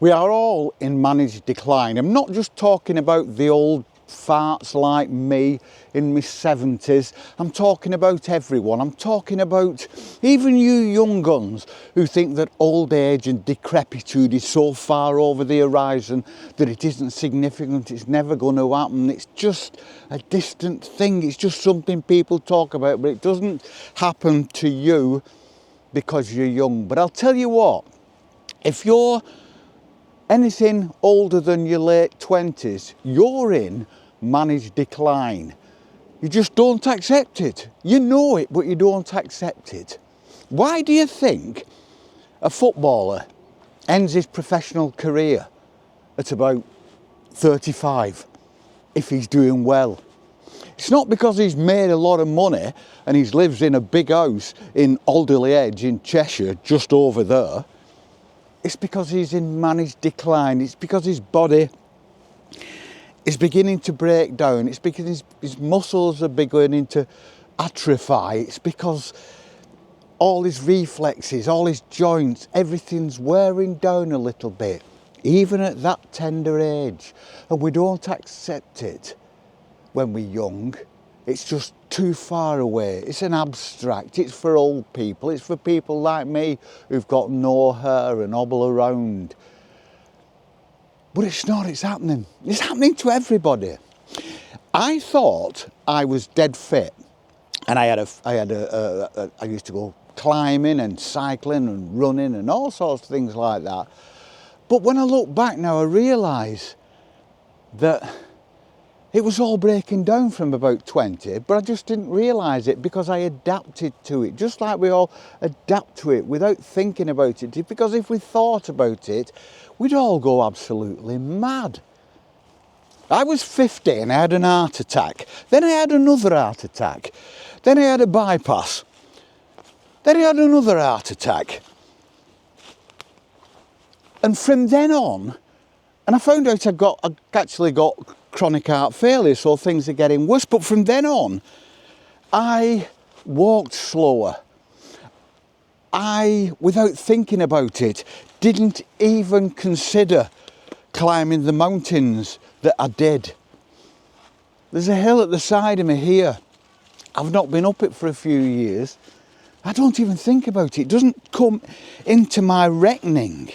We are all in managed decline. I'm not just talking about the old farts like me in my 70s. I'm talking about everyone. I'm talking about even you young guns who think that old age and decrepitude is so far over the horizon that it isn't significant, it's never going to happen, it's just a distant thing, it's just something people talk about, but it doesn't happen to you because you're young. But I'll tell you what, if you're anything older than your late 20s, you're in managed decline. You just don't accept it. You know it, but you don't accept it. Why do you think a footballer ends his professional career at about 35 if he's doing well? It's not because he's made a lot of money and he lives in a big house in Alderley Edge in Cheshire, just over there. It's because he's in managed decline. It's because his body is beginning to break down. It's because his muscles are beginning to atrophy. It's because all his reflexes, all his joints, everything's wearing down a little bit, even at that tender age. And we don't accept it when we're young. It's just too far away. It's an abstract. It's for old people. It's for people like me who've got no hair and hobble around. But it's not. It's happening. It's happening to everybody. I thought I was dead fit, and I used to go climbing and cycling and running and all sorts of things like that. But when I look back now, I realise that it was all breaking down from about 20, but I just didn't realise it because I adapted to it, just like we all adapt to it without thinking about it. Because if we thought about it, we'd all go absolutely mad. I was 50 and I had an heart attack. Then I had another heart attack. Then I had a bypass. Then I had another heart attack. And from then on, and I found out I'd actually got chronic heart failure, so things are getting worse. But from then on, I walked slower. I, without thinking about it, didn't even consider climbing the mountains that I did. There's a hill at the side of me here. I've not been up it for a few years. I don't even think about it. It doesn't come into my reckoning.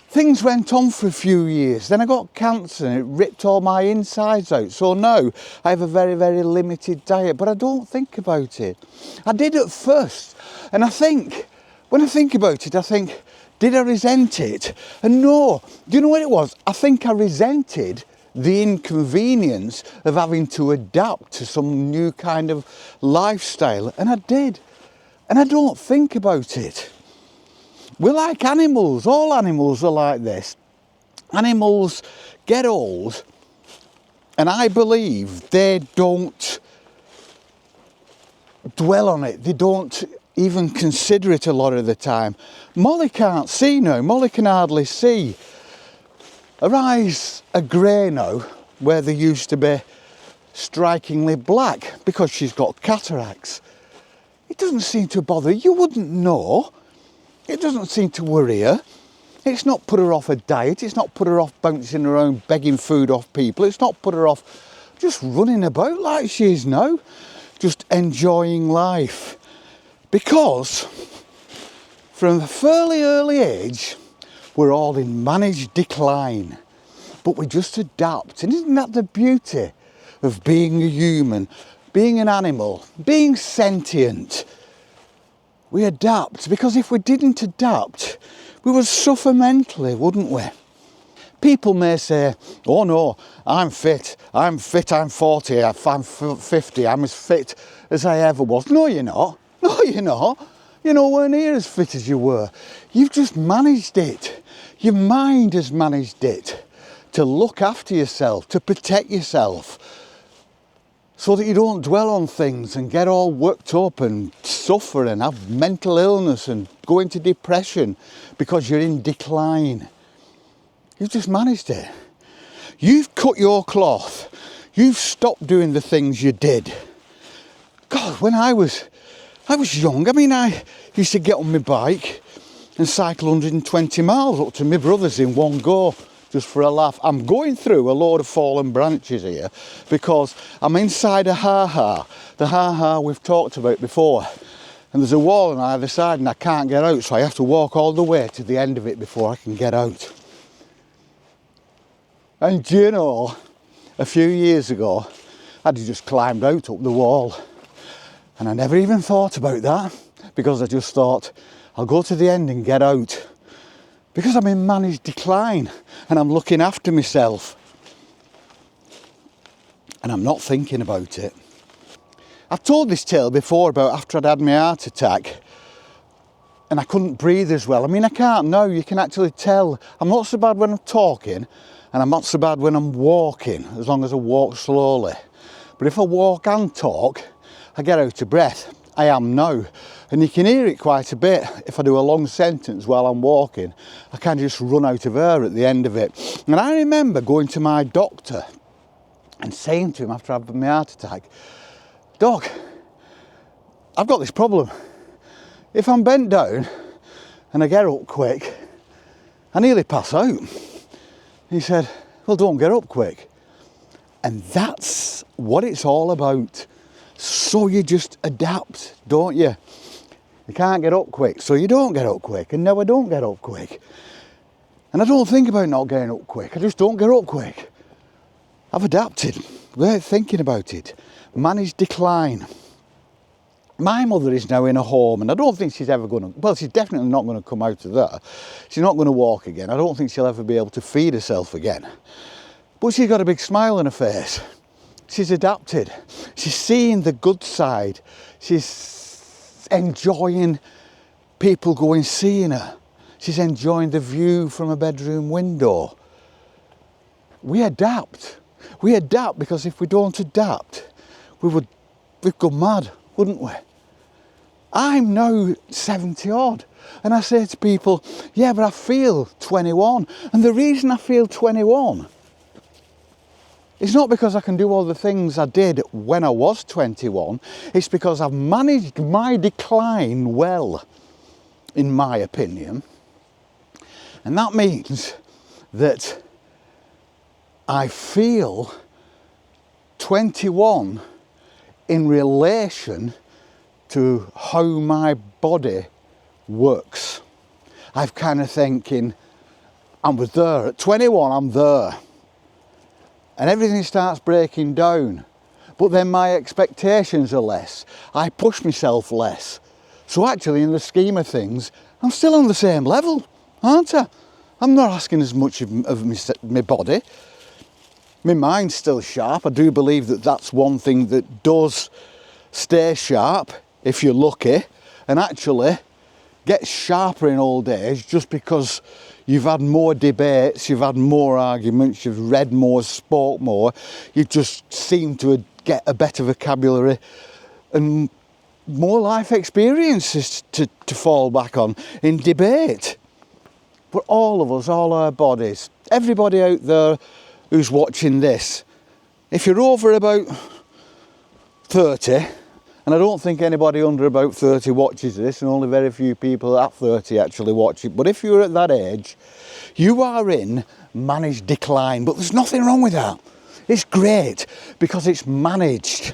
Things went on for a few years, then I got cancer and it ripped all my insides out. So now I have a very, very limited diet, but I don't think about it. I did at first, and I think, when I think about it, I think, did I resent it? And no, do you know what it was? I think I resented the inconvenience of having to adapt to some new kind of lifestyle, and I did. And I don't think about it. We're like animals. All animals are like this. Animals get old, and I believe they don't dwell on it. They don't even consider it a lot of the time. Molly can't see now. Molly can hardly see. Her eyes are grey now, where they used to be strikingly black, because she's got cataracts. It doesn't seem to bother. You wouldn't know. It doesn't seem to worry her. It's not put her off a diet. It's not put her off bouncing around begging food off people. It's not put her off just running about like she is now, just enjoying life. Because from a fairly early age, we're all in managed decline. But we just adapt. And isn't that the beauty of being a human, being an animal, being sentient? We adapt, because if we didn't adapt, we would suffer mentally, wouldn't we? People may say, oh no, I'm fit, I'm 40, I'm 50, I'm as fit as I ever was. No, you're not. No, you're not. You're nowhere near as fit as you were. You've just managed it. Your mind has managed it to look after yourself, to protect yourself, so that you don't dwell on things and get all worked up and suffer and have mental illness and go into depression because you're in decline. You've just managed it. You've cut your cloth. You've stopped doing the things you did. God, when I was young, I mean, I used to get on my bike and cycle 120 miles up to my brother's in one go, just for a laugh. I'm going through a load of fallen branches here because I'm inside a ha-ha. The ha-ha we've talked about before. And there's a wall on either side and I can't get out, so I have to walk all the way to the end of it before I can get out. And do you know, a few years ago, I'd just climbed out up the wall. And I never even thought about that because I just thought, I'll go to the end and get out. Because I'm in managed decline and I'm looking after myself. And I'm not thinking about it. I've told this tale before about after I'd had my heart attack and I couldn't breathe as well. I mean, I can't now, you can actually tell. I'm not so bad when I'm talking and I'm not so bad when I'm walking, as long as I walk slowly. But if I walk and talk, I get out of breath. I am now. And you can hear it quite a bit. If I do a long sentence while I'm walking, I can just run out of air at the end of it. And I remember going to my doctor and saying to him after I had my heart attack, Doc, I've got this problem. If I'm bent down and I get up quick, I nearly pass out. He said, well, don't get up quick. And that's what it's all about. So you just adapt, don't you? You can't get up quick, so you don't get up quick. And now I don't get up quick. And I don't think about not getting up quick. I just don't get up quick. I've adapted without thinking about it. Managed decline. My mother is now in a home and I don't think she's ever going to, well, she's definitely not going to come out of there. She's not going to walk again. I don't think she'll ever be able to feed herself again. But she's got a big smile on her face. She's adapted. She's seeing the good side. She's enjoying people going seeing her. She's enjoying the view from a bedroom window. We adapt. We adapt because if we don't adapt, we'd go mad, wouldn't we? I'm now 70 odd and I say to people, yeah, but I feel 21. And the reason I feel 21 it's not because I can do all the things I did when I was 21. It's because I've managed my decline well, in my opinion. And that means that I feel 21 in relation to how my body works. I'm kind of thinking, I was there. At 21, I'm there. And everything starts breaking down. But then my expectations are less. I push myself less. So actually, in the scheme of things, I'm still on the same level, aren't I? I'm not asking as much of my body. My mind's still sharp. I do believe that that's one thing that does stay sharp, if you're lucky, and actually gets sharper in old age just because you've had more debates, you've had more arguments, you've read more, spoke more, you just seem to get a better vocabulary and more life experiences to fall back on in debate. But all of us, all our bodies, everybody out there who's watching this, if you're over about 30, and I don't think anybody under about 30 watches this, and only very few people at 30 actually watch it. But if you're at that age, you are in managed decline. But there's nothing wrong with that. It's great because it's managed.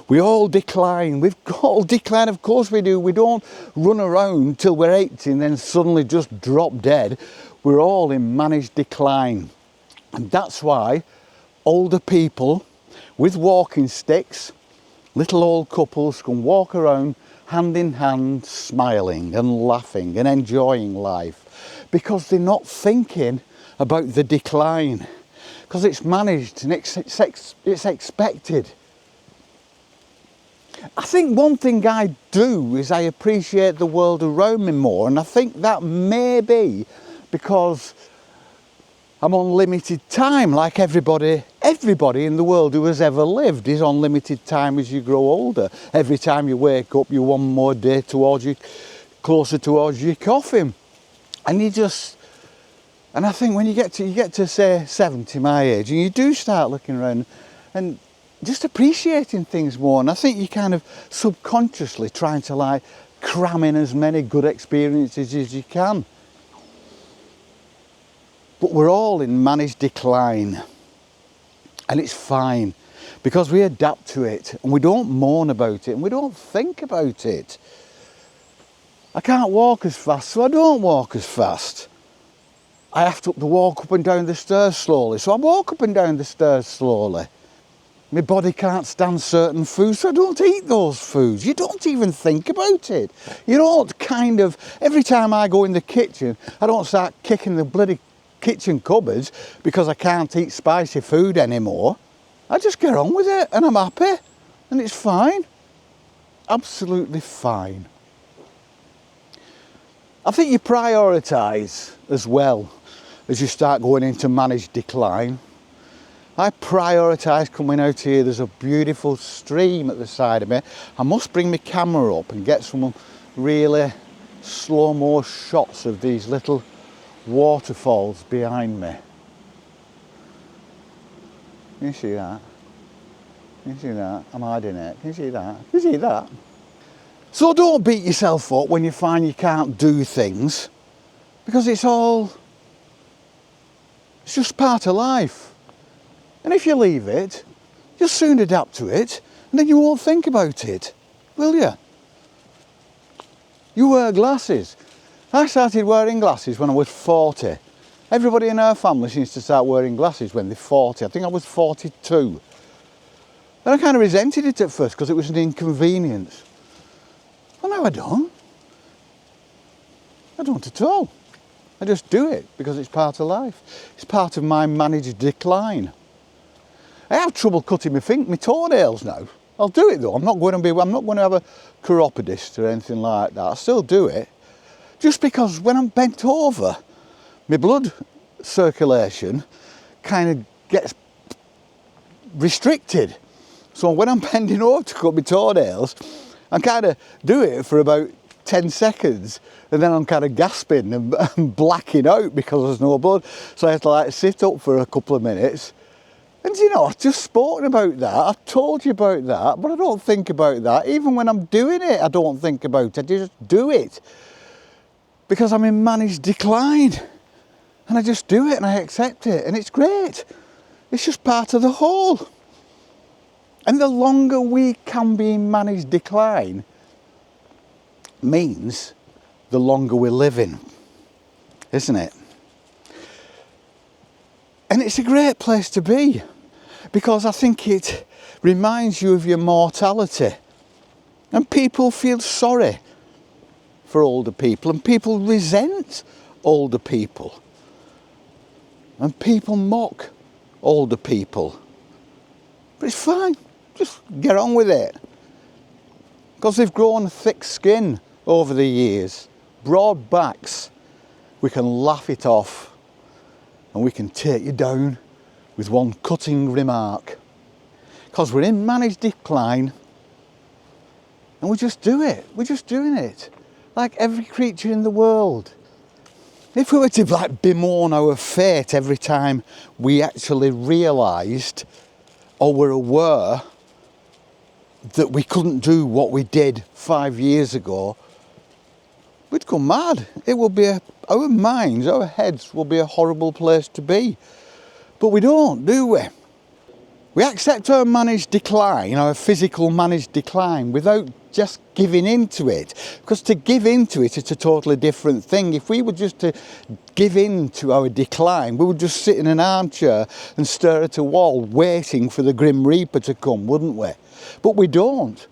We all decline. We've all decline, of course we do. We don't run around till we're 80 and then suddenly just drop dead. We're all in managed decline. And that's why older people with walking sticks, little old couples can walk around hand in hand, smiling and laughing and enjoying life because they're not thinking about the decline, because it's managed and it's expected. I think one thing I do is I appreciate the world around me more, and I think that may be because I'm on limited time, like everybody in the world who has ever lived is on limited time as you grow older. Every time you wake up, you're one more day closer towards your coffin. And and I think when you get to say 70, my age, and you do start looking around and just appreciating things more. And I think you're kind of subconsciously trying to like cram in as many good experiences as you can. But we're all in managed decline, and it's fine because we adapt to it and we don't moan about it and we don't think about it. I can't walk as fast, so I don't walk as fast. I have to walk up and down the stairs slowly, so I walk up and down the stairs slowly. My body can't stand certain foods, so I don't eat those foods. You don't even think about it. You don't kind of, every time I go in the kitchen, I don't start kicking the bloody kitchen cupboards because I can't eat spicy food anymore. I just get on with it and I'm happy and it's fine. Absolutely fine. I think you prioritise as well as you start going into managed decline. I prioritise coming out here. There's a beautiful stream at the side of me. I must bring my camera up and get some really slow-mo shots of these little waterfalls behind me. Can you see that? Can you see that? I'm hiding it. Can you see that? Can you see that? So don't beat yourself up when you find you can't do things, because it's just part of life. And if you leave it, you'll soon adapt to it, and then you won't think about it, will you? You wear glasses. I started wearing glasses when I was 40. Everybody in our family seems to start wearing glasses when they're 40. I think I was 42. And I kind of resented it at first because it was an inconvenience. Well, now I don't. I don't at all. I just do it because it's part of life. It's part of my managed decline. I have trouble cutting my toenails now. I'll do it though. I'm not going to have a chiropodist or anything like that. I still do it. Just because when I'm bent over, my blood circulation kind of gets restricted. So when I'm bending over to cut my toenails, I kind of do it for about 10 seconds and then I'm kind of gasping and blacking out because there's no blood. So I have to like sit up for a couple of minutes. And you know, I've just spoken about that, I've told you about that, but I don't think about that. Even when I'm doing it, I don't think about it, I just do it. Because I'm in managed decline. And I just do it and I accept it and it's great. It's just part of the whole. And the longer we can be in managed decline means the longer we're living, isn't it? And it's a great place to be because I think it reminds you of your mortality. And people feel sorry for older people and people resent older people. And people mock older people. But it's fine, just get on with it. Because they've grown thick skin over the years, broad backs, we can laugh it off and we can take you down with one cutting remark. Because we're in managed decline and we just do it, we're just doing it. Like every creature in the world. If we were to like bemoan our fate every time we actually realised or were aware that we couldn't do what we did 5 years ago, we'd go mad. It will be our minds, our heads will be a horrible place to be. But we don't, do we? We accept our managed decline, our physical managed decline, without just giving into it. Because to give into it, it's a totally different thing. If we were just to give in to our decline, we would just sit in an armchair and stare at a wall, waiting for the Grim Reaper to come, wouldn't we? But we don't.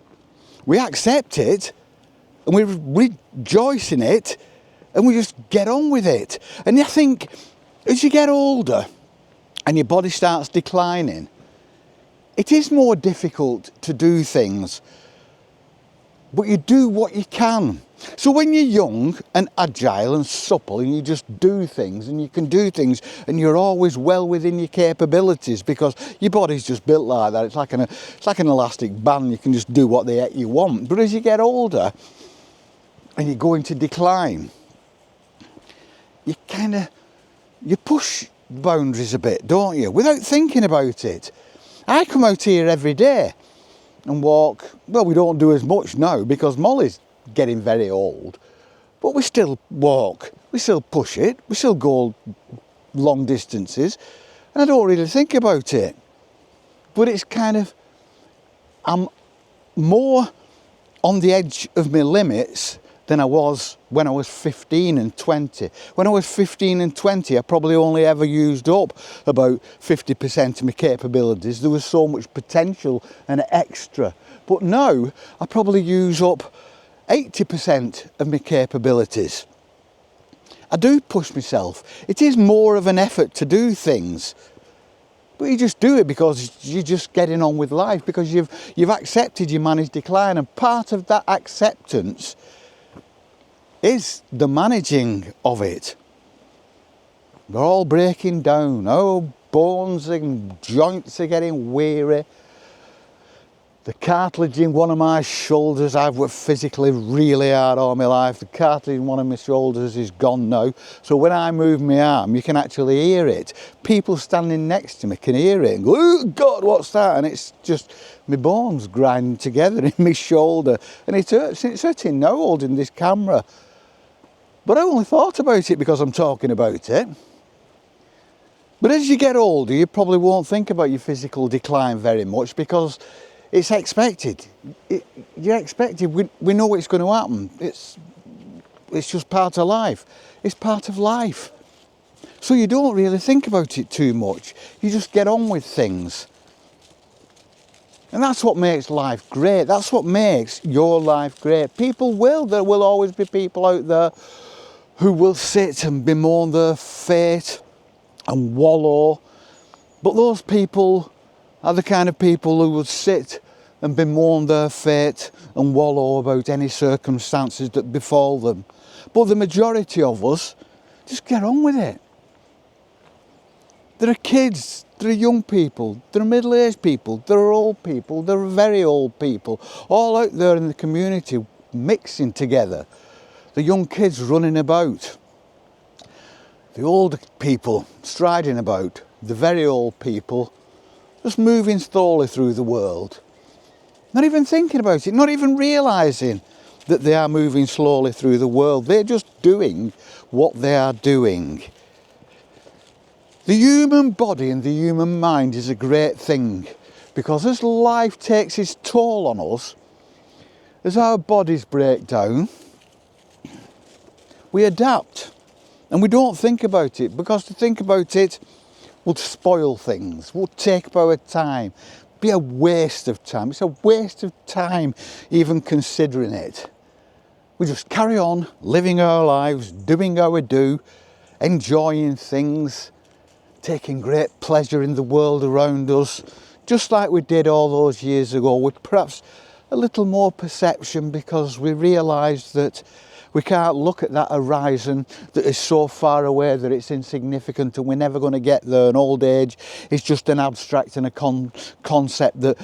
We accept it, and we rejoice in it, and we just get on with it. And I think as you get older and your body starts declining, it is more difficult to do things, but you do what you can. So when you're young and agile and supple and you just do things and you can do things and you're always well within your capabilities because your body's just built like that. It's like an elastic band. You can just do what the heck you want. But as you get older and you go into decline, you push boundaries a bit, don't you? Without thinking about it. I come out here every day and walk. Well, we don't do as much now because Molly's getting very old, but we still walk, we still push it, we still go long distances, and I don't really think about it. But it's kind of, I'm more on the edge of my limits than I was when I was 15 and 20. When I was 15 and 20, I probably only ever used up about 50% of my capabilities. There was so much potential and extra. But now, I probably use up 80% of my capabilities. I do push myself. It is more of an effort to do things. But you just do it because you're just getting on with life, because you've accepted your managed decline, and part of that acceptance is the managing of it. We're all breaking down. Oh, bones and joints are getting weary. The cartilage in one of my shoulders, I've worked physically really hard all my life. The cartilage in one of my shoulders is gone now. So when I move my arm, you can actually hear it. People standing next to me can hear it and go, oh God, what's that? And it's just my bones grinding together in my shoulder. And it hurts. It's hurting now holding this camera. But I only thought about it because I'm talking about it. But as you get older, you probably won't think about your physical decline very much, because it's expected. You're expected. We know it's going to happen. It's just part of life. It's part of life. So you don't really think about it too much. You just get on with things. And that's what makes life great. That's what makes your life great. There will always be people out there who will sit and bemoan their fate and wallow. But those people are the kind of people who would sit and bemoan their fate and wallow about any circumstances that befall them. But the majority of us just get on with it. There are kids, there are young people, there are middle-aged people, there are old people, there are very old people, all out there in the community mixing together. The young kids running about, the old people striding about, the very old people just moving slowly through the world. Not even thinking about it, not even realising that they are moving slowly through the world. They're just doing what they are doing. The human body and the human mind is a great thing, because as life takes its toll on us, as our bodies break down, we adapt. And we don't think about it, because to think about it would spoil things, would take up our time, be a waste of time. It's a waste of time even considering it. We just carry on living our lives, doing how we do, enjoying things, taking great pleasure in the world around us, just like we did all those years ago, with perhaps a little more perception, because we realised that we can't look at that horizon that is so far away that it's insignificant and we're never going to get there. And old age is just an abstract and a concept that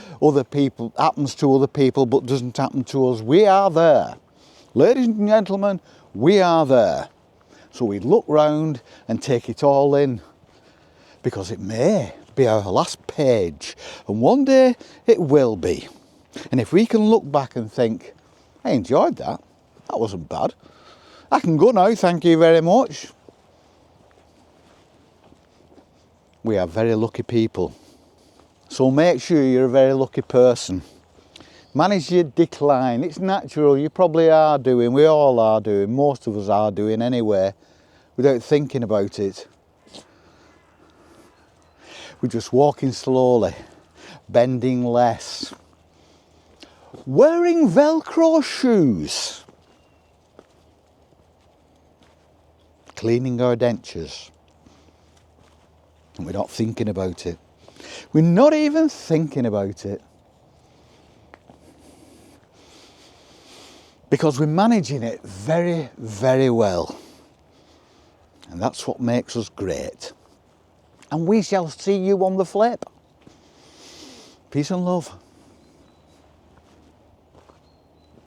happens to other people but doesn't happen to us. We are there. Ladies and gentlemen, we are there. So we look round and take it all in, because it may be our last page, and one day it will be. And if we can look back and think, I enjoyed that, that wasn't bad, I can go now, thank you very much. We are very lucky people. So make sure you're a very lucky person. Manage your decline. It's natural, you probably are doing, we all are doing, most of us are doing anyway, without thinking about it. We're just walking slowly, bending less, wearing Velcro shoes, cleaning our dentures, and we're not thinking about it. We're not even thinking about it, because we're managing it very, very well, and that's what makes us great. And we shall see you on the flip. Peace and love.